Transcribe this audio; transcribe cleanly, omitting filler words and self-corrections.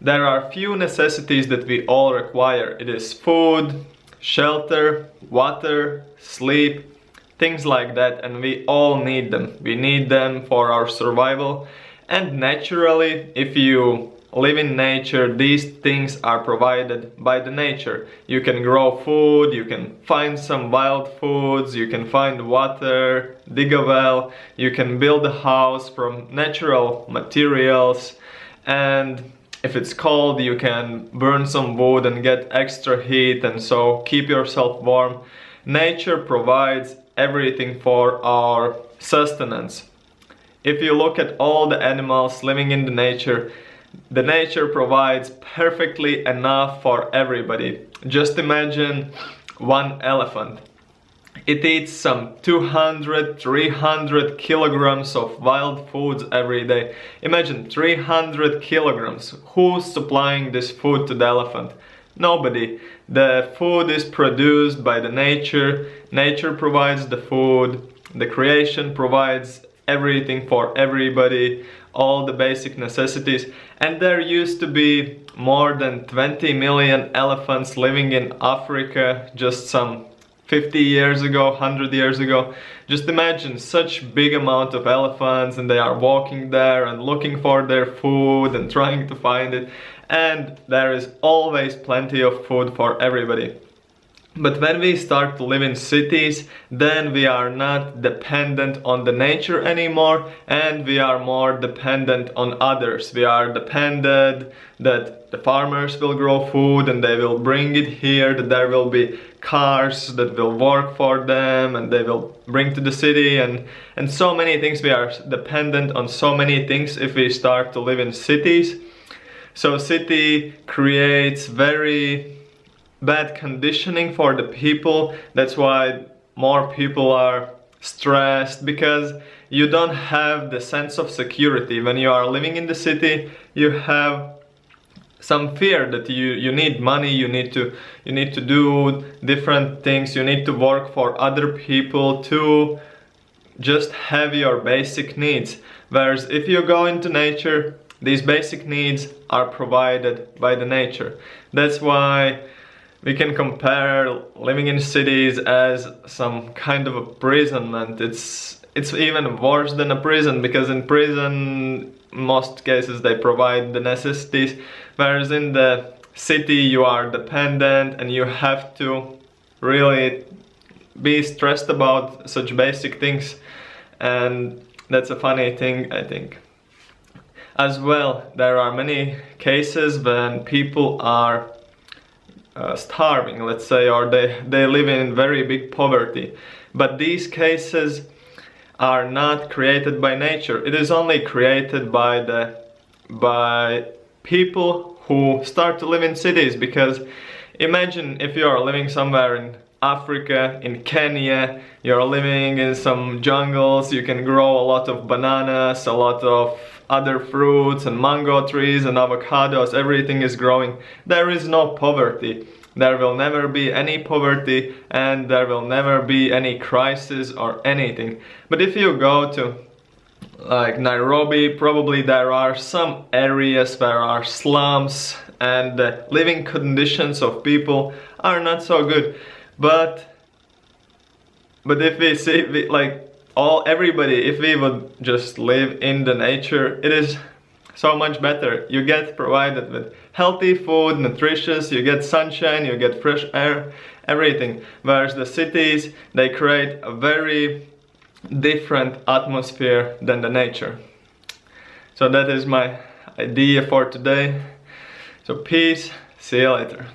there are few necessities that we all require. It is food, shelter, water, sleep, things like that, and we all need them. We need them for our survival. And naturally, if you live in nature, these things are provided by the nature. You can grow food, you can find some wild foods, you can find water, dig a well, you can build a house from natural materials, and if it's cold you can burn some wood and get extra heat and so keep yourself warm. Nature provides everything for our sustenance. If you look at all the animals living in the nature provides perfectly enough for everybody. Just imagine one elephant. It eats some 200-300 kilograms of wild foods every day. Imagine 300 kilograms. Who's supplying this food to the elephant? Nobody. The food is produced by the nature. Nature provides the food. The creation provides everything for everybody, all the basic necessities. And there used to be more than 20 million elephants living in Africa just some 50 years ago, 100 years ago. Just imagine such big amount of elephants, and they are walking there and looking for their food and trying to find it, and there is always plenty of food for everybody. But when we start to live in cities, then we are not dependent on the nature anymore, and we are more dependent on others. We are dependent that the farmers will grow food and they will bring it here, that there will be cars that will work for them and they will bring to the city, and so many things. We are dependent on so many things if we start to live in cities. So city creates very bad conditioning for the people. That's why more people are stressed, because you don't have the sense of security. When you are living in the city, you have some fear that you need money, you need to do different things, you need to work for other people to just have your basic needs. Whereas if you go into nature, these basic needs are provided by the nature. That's why we can compare living in cities as some kind of imprisonment. It's even worse than a prison, because in prison, in most cases, they provide the necessities, whereas in the city you are dependent and you have to really be stressed about such basic things, and that's a funny thing, I think. As well, there are many cases when people are starving, let's say, or they live in very big poverty. But these cases are not created by nature. It is only created by people who start to live in cities. Because imagine if you are living somewhere in Africa, in Kenya, you're living in some jungles, you can grow a lot of bananas, a lot of other fruits and mango trees and avocados, everything is growing. There is no poverty. There will never be any poverty, and there will never be any crisis or anything. But if you go to like Nairobi, probably there are some areas where are slums and the living conditions of people are not so good. But if we see everybody, if we would just live in the nature, it is so much better. You get provided with healthy food, nutritious, you get sunshine, you get fresh air, everything. Whereas the cities, they create a very different atmosphere than the nature. So that is my idea for today. So peace, see you later.